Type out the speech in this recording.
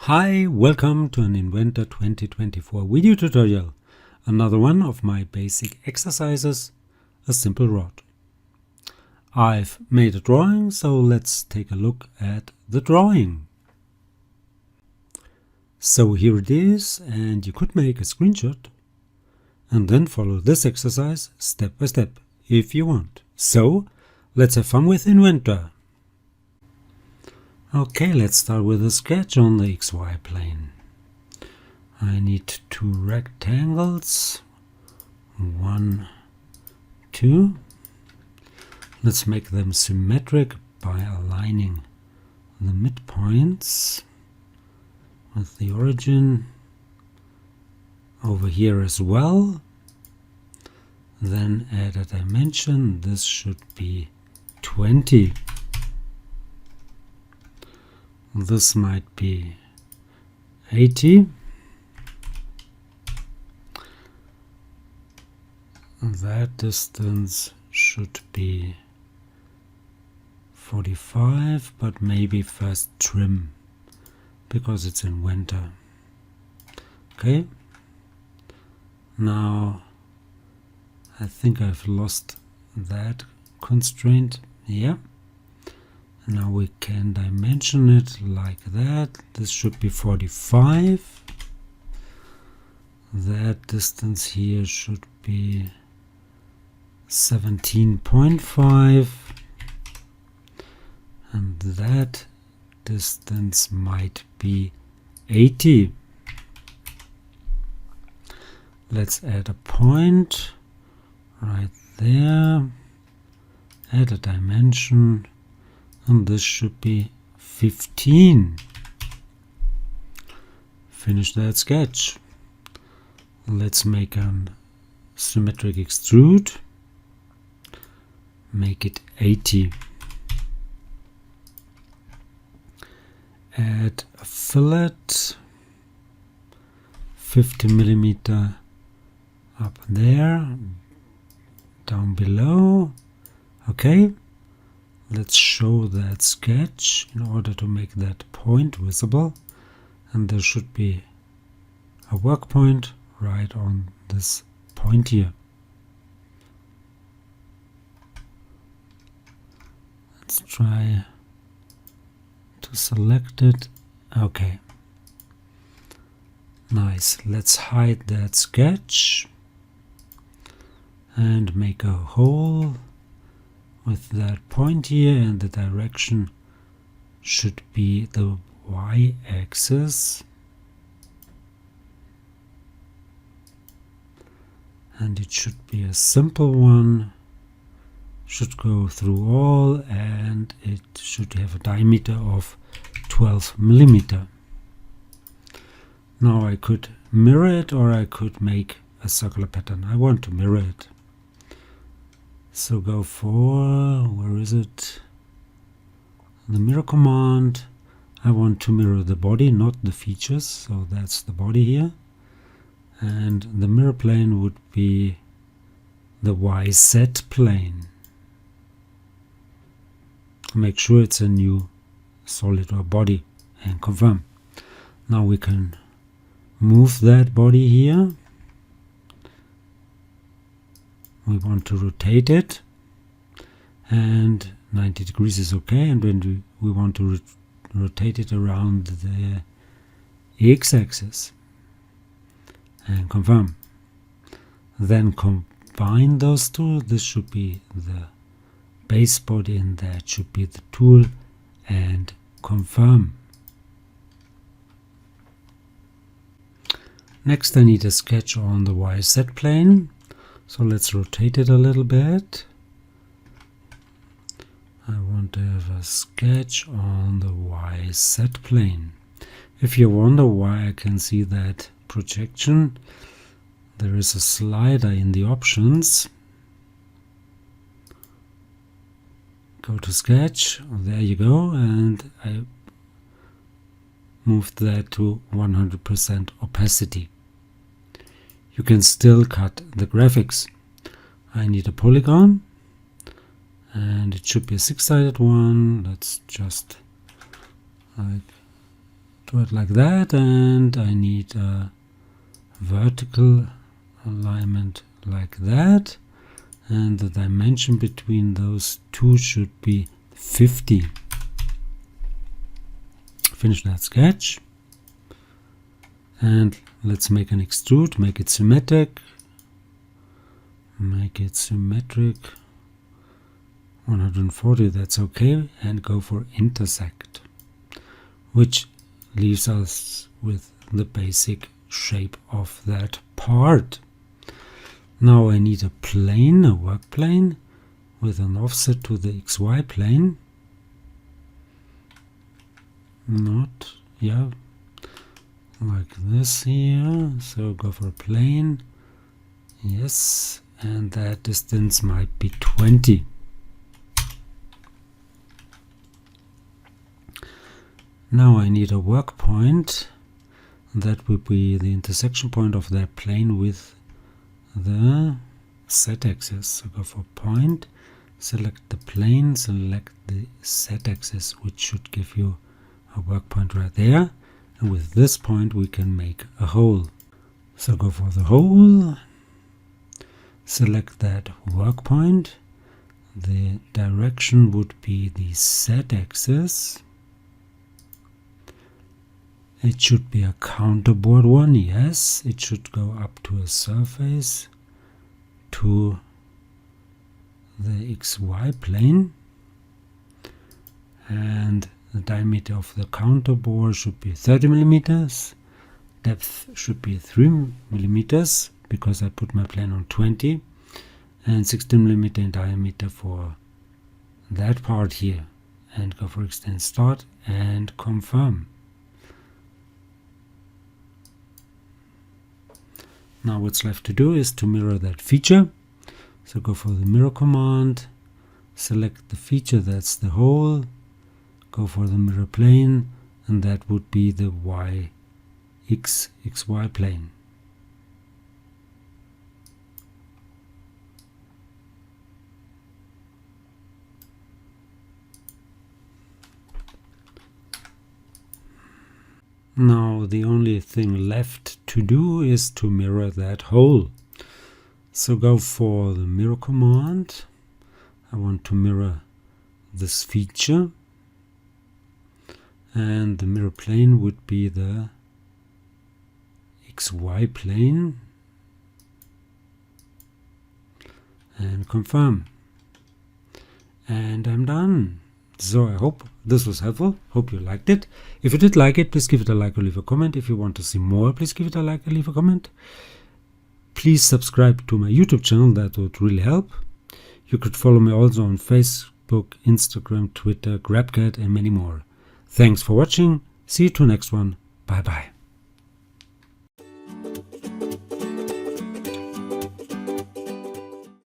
Hi, welcome to an Inventor 2024 video tutorial. Another one of my basic exercises, a simple rod. I've made a drawing, so let's take a look at the drawing. So here it is, and you could make a screenshot and then follow this exercise step by step if you want. So let's have fun with Inventor. Okay, let's start with a sketch on the XY plane. I need two rectangles, 1, 2. Let's make them symmetric by aligning the midpoints with the origin over here as well. Then add a dimension. This should be 20. This might be 80. That distance should be 45, but maybe first trim because it's in winter. Okay. Now I think I've lost that constraint. Yeah. Now we can dimension it like that. This should be 45. That distance here should be 17.5. And that distance might be 80. Let's add a point right there. Add a dimension. And this should be 15. Finish that sketch. Let's make a symmetric extrude. Make it 80. Add a fillet, 50 millimeter up there, down below. Okay. Let's show that sketch in order to make that point visible, and there should be a work point right on this point here. Let's try to select it. Okay. Nice. Let's hide that sketch and make a hole with that point here, and the direction should be the y-axis, and it should be a simple one, should go through all, and it should have a diameter of 12 millimeter. Now I could mirror it, or I could make a circular pattern. I want to mirror it. So go for, where is it? The mirror command. I want to mirror the body, not the features. So that's the body here. And the mirror plane would be the YZ plane. Make sure it's a new solid or body and confirm. Now we can move that body here. We want to rotate it, and 90 degrees is okay, and when we want to rotate it around the x-axis and confirm. Then combine those two. This should be the base body and that should be the tool, and confirm. Next I need a sketch on the YZ plane. So let's rotate it a little bit. I want to have a sketch on the YZ plane. If you wonder why I can see that projection, there is a slider in the options. Go to sketch, there you go, and I moved that to 100% opacity. You can still cut the graphics. I need a polygon, and it should be a 6-sided one. Let's just like draw it like that, and I need a vertical alignment like that, and the dimension between those two should be 50. Finish that sketch, and let's make an extrude, make it symmetric, 140, that's okay, and go for intersect, which leaves us with the basic shape of that part. Now I need a plane, a work plane, with an offset to the XY plane. Like this here. So go for a plane. Yes, and that distance might be 20. Now I need a work point. That would be the intersection point of that plane with the z-axis. So go for point, select the plane, select the z-axis, which should give you a work point right there. And with this point we can make a hole. So go for the hole, select that work point. The direction would be the z-axis. It should be a counterbore one, yes. It should go up to a surface, to the XY plane. And the diameter of the counterbore should be 30 millimeters. Depth should be 3 millimeters, because I put my plane on 20. And 16 millimeter in diameter for that part here. And go for extend start and confirm. Now what's left to do is to mirror that feature. So go for the mirror command, select the feature, that's the hole, go for the mirror plane, and that would be the XY plane. Now the only thing left to do is to mirror that hole. So go for the mirror command. I want to mirror this feature, and the mirror plane would be the XY plane, and confirm. And I'm done. So I hope this was helpful. Hope you liked it. If you did like it, please give it a like or leave a comment. If you want to see more, please give it a like or leave a comment. Please subscribe to my YouTube channel. That would really help. You could follow me also on Facebook, Instagram, Twitter, GrabCat, and many more. Thanks for watching. See you to the next one. Bye bye.